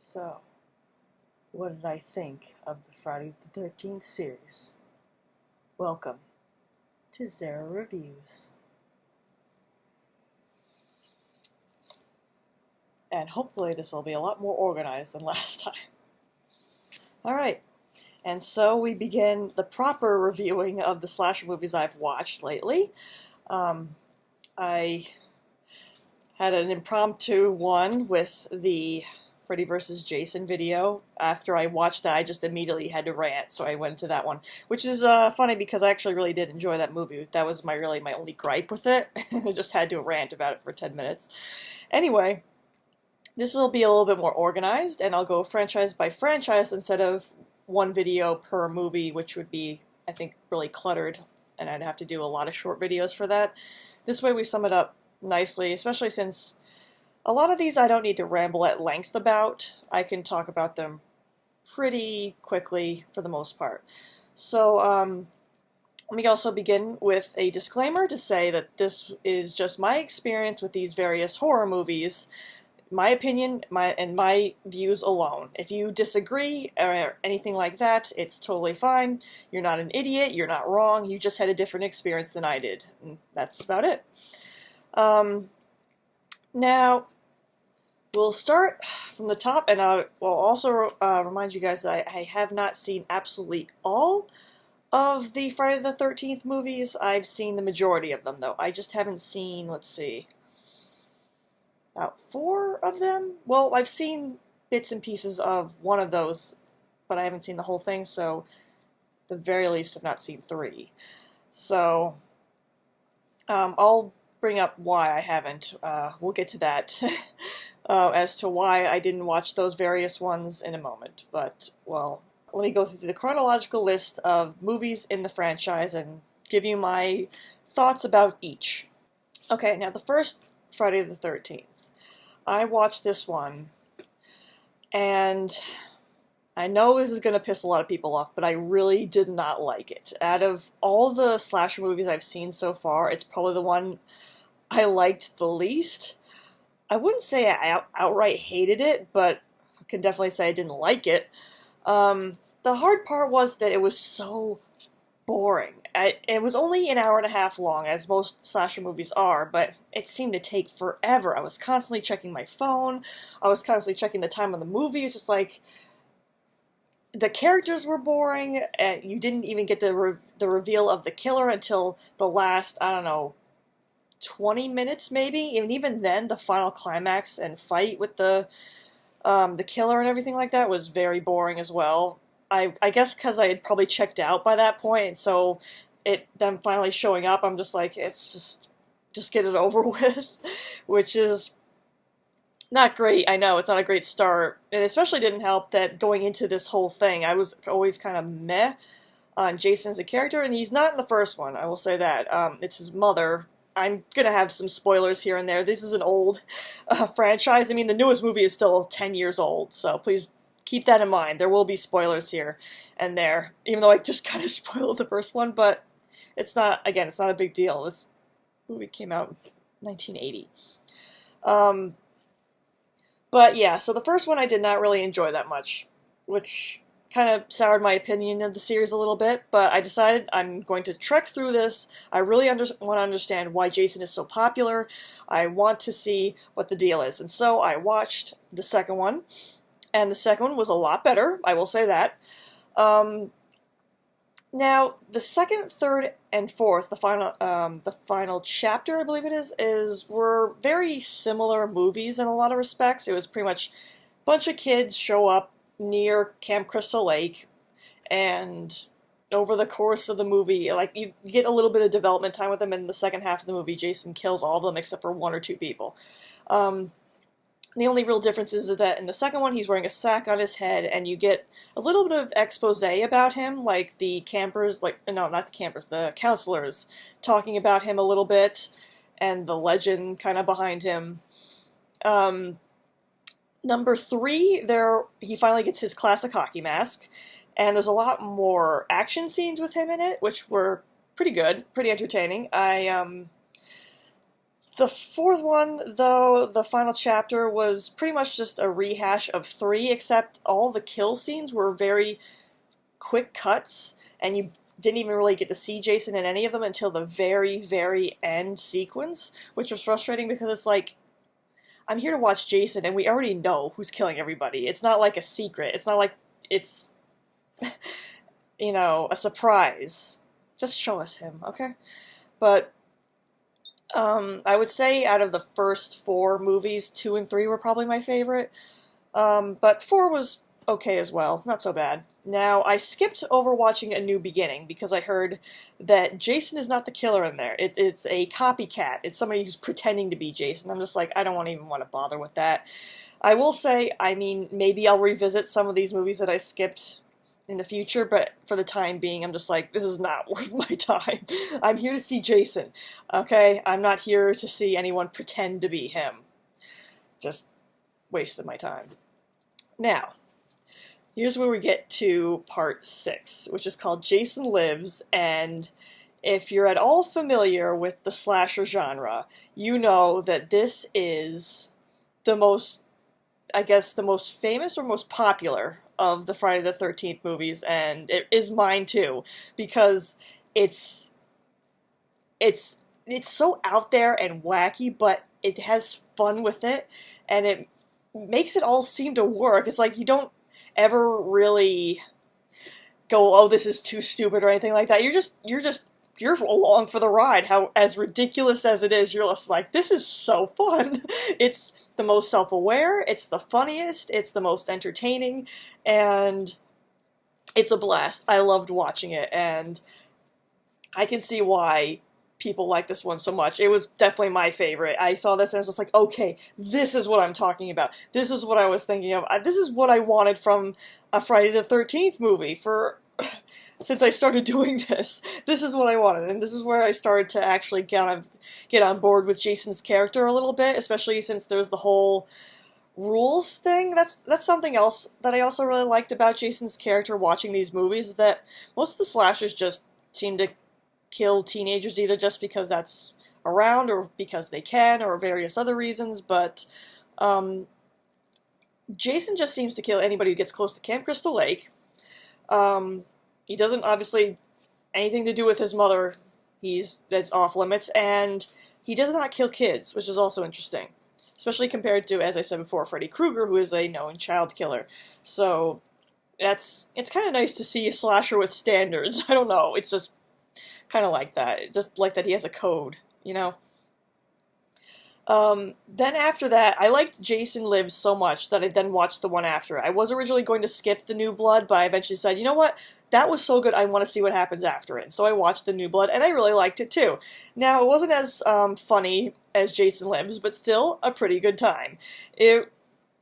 So, what did I think of the Friday the 13th series? Welcome to Zera Reviews. And hopefully this will be a lot more organized than last time. Alright, and so we begin the proper reviewing of the slasher movies I've watched lately. I had an impromptu one with the Freddy vs. Jason video. After I watched that, I just immediately had to rant, so I went to that one. Which is funny because I actually really did enjoy that movie. That was my only gripe with it. I just had to rant about it for 10 minutes. Anyway, this will be a little bit more organized, and I'll go franchise by franchise instead of one video per movie, which would be, I think, really cluttered, and I'd have to do a lot of short videos for that. This way we sum it up nicely, especially since a lot of these I don't need to ramble at length about. I can talk about them pretty quickly for the most part. So, let me also begin with a disclaimer to say that this is just my experience with these various horror movies, my opinion, and my views alone. If you disagree or anything like that, it's totally fine. You're not an idiot, you're not wrong, you just had a different experience than I did. And that's about it. Now, we'll start from the top, and I will also remind you guys that I have not seen absolutely all of the Friday the 13th movies. I've seen the majority of them, though. I just haven't seen, let's see, about 4 of them? Well, I've seen bits and pieces of one of those, but I haven't seen the whole thing, so at the very least I've not seen 3. So, I'll bring up why I haven't. We'll get to that as to why I didn't watch those various ones in a moment. But, well, let me go through the chronological list of movies in the franchise and give you my thoughts about each. Okay, now the first Friday the 13th. I watched this one, and I know this is going to piss a lot of people off, but I really did not like it. Out of all the slasher movies I've seen so far, it's probably the one I liked the least. I wouldn't say I outright hated it, but I can definitely say I didn't like it. The hard part was that it was so boring. It was only an hour and a half long, as most slasher movies are, but it seemed to take forever. I was constantly checking my phone. I was constantly checking the time of the movie. It's just like, the characters were boring, and you didn't even get the reveal of the killer until the last, I don't know, 20 minutes maybe, and even then the final climax and fight with the killer and everything like that was very boring as well. I guess because I had probably checked out by that point, and so them finally showing up, I'm just like, it's just get it over with, which is not great. I know, it's not a great start. It especially didn't help that going into this whole thing, I was always kind of meh on Jason as a character, and he's not in the first one, I will say that. It's his mother. I'm going to have some spoilers here and there. This is an old franchise. I mean, the newest movie is still 10 years old, so please keep that in mind. There will be spoilers here and there, even though I just kind of spoiled the first one, but it's not a big deal. This movie came out in 1980. But yeah, so the first one I did not really enjoy that much, which kind of soured my opinion of the series a little bit, but I decided I'm going to trek through this. I really want to understand why Jason is so popular. I want to see what the deal is. And so I watched the second one, and the second one was a lot better, I will say that. Now, the second, third, and fourth, the final chapter, I believe it is were very similar movies in a lot of respects. It was pretty much a bunch of kids show up near Camp Crystal Lake, and over the course of the movie, like, you get a little bit of development time with them. In the second half of the movie, Jason kills all of them except for 1 or 2 people. The only real difference is that in the second one, he's wearing a sack on his head, and you get a little bit of expose about him, like the campers, no, not the campers, the counselors talking about him a little bit, and the legend kind of behind him. Number 3, he finally gets his classic hockey mask, and there's a lot more action scenes with him in it, which were pretty good, pretty entertaining. The fourth one, though, the final chapter was pretty much just a rehash of three, except all the kill scenes were very quick cuts, and you didn't even really get to see Jason in any of them until the very, very end sequence, which was frustrating because it's like, I'm here to watch Jason, and we already know who's killing everybody. It's not like a secret. It's not like it's, a surprise. Just show us him, okay? But I would say out of the first four movies, 2 and 3 were probably my favorite. But 4 was okay as well, not so bad. Now, I skipped over watching A New Beginning because I heard that Jason is not the killer in there. It's a copycat. It's somebody who's pretending to be Jason. I'm just like, I don't even want to bother with that. I will say, I mean, maybe I'll revisit some of these movies that I skipped in the future, but for the time being, I'm just like, this is not worth my time. I'm here to see Jason, okay? I'm not here to see anyone pretend to be him. Just wasted my time. Now, here's where we get to part 6, which is called Jason Lives, and if you're at all familiar with the slasher genre, you know that this is the most, I guess, the most famous or most popular of the Friday the 13th movies, and it is mine too, because it's so out there and wacky, but it has fun with it, and it makes it all seem to work. It's like you don't ever really go, oh, this is too stupid or anything like that. You're along for the ride. How as ridiculous as it is, you're just like, this is so fun. It's the most self-aware, it's the funniest, it's the most entertaining, and it's a blast. I loved watching it, and I can see why people like this one so much. It was definitely my favorite. I saw this and I was just like, okay, this is what I'm talking about. This is what I was thinking of. This is what I wanted from a Friday the 13th movie since I started doing this. This is what I wanted, and this is where I started to actually get on board with Jason's character a little bit, especially since there's the whole rules thing. That's something else that I also really liked about Jason's character watching these movies, is that most of the slashers just seem to kill teenagers either just because that's around or because they can or various other reasons, but Jason just seems to kill anybody who gets close to Camp Crystal Lake. He doesn't obviously anything to do with his mother. That's off limits, and he does not kill kids, which is also interesting, especially compared to, as I said before, Freddy Krueger, who is a known child killer. So it's kind of nice to see a slasher with standards. I don't know, it's just kind of like that. Just like that he has a code, you know? Then after that, I liked Jason Lives so much that I then watched the one after. I was originally going to skip The New Blood, but I eventually said, you know what? That was so good, I want to see what happens after it. So I watched The New Blood, and I really liked it too. Now, it wasn't as funny as Jason Lives, but still a pretty good time. It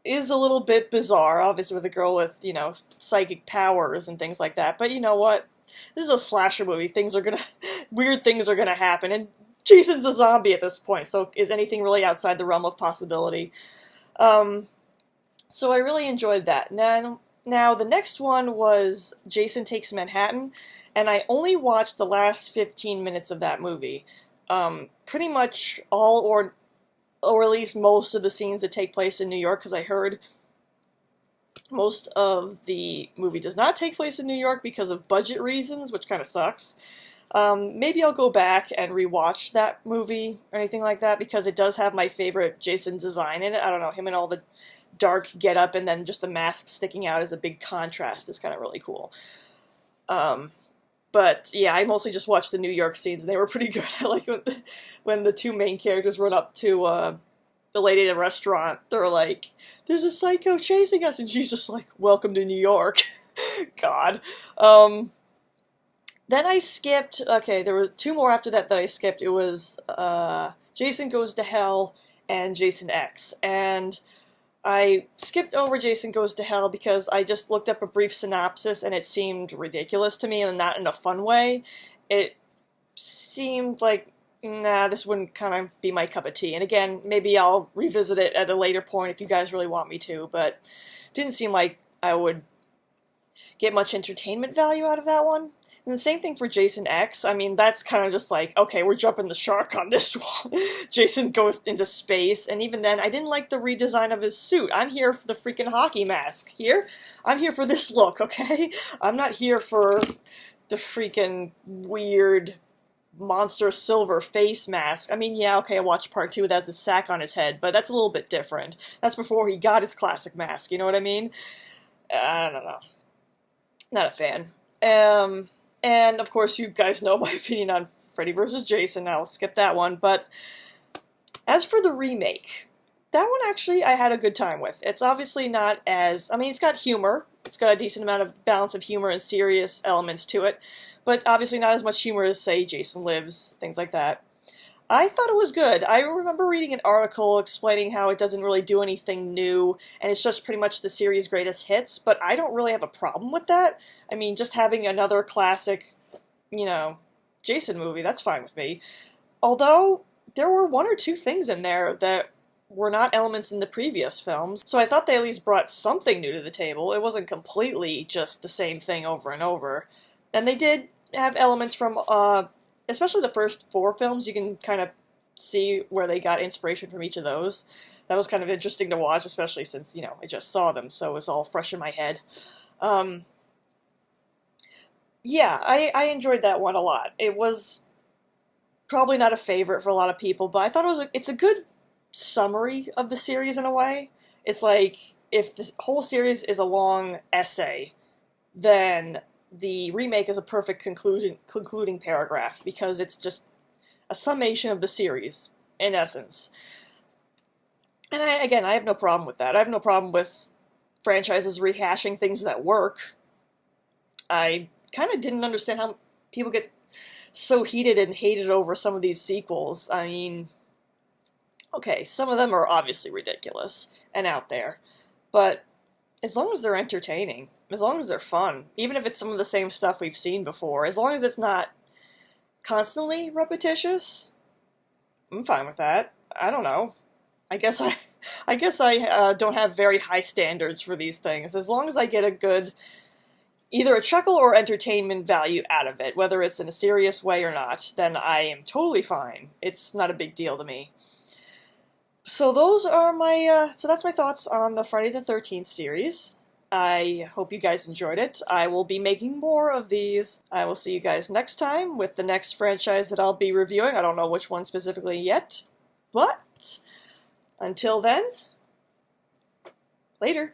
is a little bit bizarre, obviously, with a girl with, psychic powers and things like that, but you know what? This is a slasher movie. Weird things are gonna happen, and Jason's a zombie at this point, so is anything really outside the realm of possibility? So I really enjoyed that. Now, the next one was Jason Takes Manhattan, and I only watched the last 15 minutes of that movie. Pretty much all, or at least most of the scenes that take place in New York, because I heard most of the movie does not take place in New York because of budget reasons, which kind of sucks. Maybe I'll go back and rewatch that movie or anything like that, because it does have my favorite Jason design in it. I don't know, him and all the dark getup and then just the mask sticking out as a big contrast is kind of really cool. But yeah, I mostly just watched the New York scenes, and they were pretty good. I like when the two main characters run up to the lady at the restaurant. They're like, "There's a psycho chasing us," and she's just like, "Welcome to New York." God. Then I skipped, okay, there were 2 more after that I skipped. It was Jason Goes to Hell and Jason X. And I skipped over Jason Goes to Hell because I just looked up a brief synopsis and it seemed ridiculous to me, and not in a fun way. It seemed like, nah, this wouldn't kind of be my cup of tea. And again, maybe I'll revisit it at a later point if you guys really want me to, but it didn't seem like I would get much entertainment value out of that one. And the same thing for Jason X. I mean, that's kind of just like, okay, we're jumping the shark on this one. Jason goes into space, and even then, I didn't like the redesign of his suit. I'm here for the freaking hockey mask. I'm here for this look, okay? I'm not here for the freaking weird monster silver face mask. I mean, yeah, okay, I watched part 2 that has a sack on his head, but that's a little bit different. That's before he got his classic mask, you know what I mean? I don't know. Not a fan. And of course, you guys know my opinion on Freddy vs. Jason. I'll skip that one. But as for the remake, that one actually I had a good time with. It's obviously not as... I mean, it's got humor. It's got a decent amount of balance of humor and serious elements to it. But obviously not as much humor as, say, Jason Lives, things like that. I thought it was good. I remember reading an article explaining how it doesn't really do anything new, and it's just pretty much the series' greatest hits, but I don't really have a problem with that. I mean, just having another classic, you know, Jason movie, that's fine with me. Although, there were one or two things in there that were not elements in the previous films, so I thought they at least brought something new to the table. It wasn't completely just the same thing over and over. And they did have elements from, especially the first 4 films. You can kind of see where they got inspiration from each of those. That was kind of interesting to watch, especially since, you know, I just saw them, so it was all fresh in my head. Yeah, I enjoyed that one a lot. It was probably not a favorite for a lot of people, but I thought it's a good summary of the series in a way. It's like, if the whole series is a long essay, then the remake is a perfect concluding paragraph, because it's just a summation of the series, in essence. And I have no problem with that. I have no problem with franchises rehashing things that work. I kind of didn't understand how people get so heated and hated over some of these sequels. I mean, okay, some of them are obviously ridiculous and out there, but as long as they're entertaining, as long as they're fun, even if it's some of the same stuff we've seen before, as long as it's not constantly repetitious, I'm fine with that. I don't know. I guess I don't have very high standards for these things. As long as I get a good, either a chuckle or entertainment value out of it, whether it's in a serious way or not, then I am totally fine. It's not a big deal to me. So those are my, so that's my thoughts on the Friday the 13th series. I hope you guys enjoyed it. I will be making more of these. I will see you guys next time with the next franchise that I'll be reviewing. I don't know which one specifically yet, but until then, later.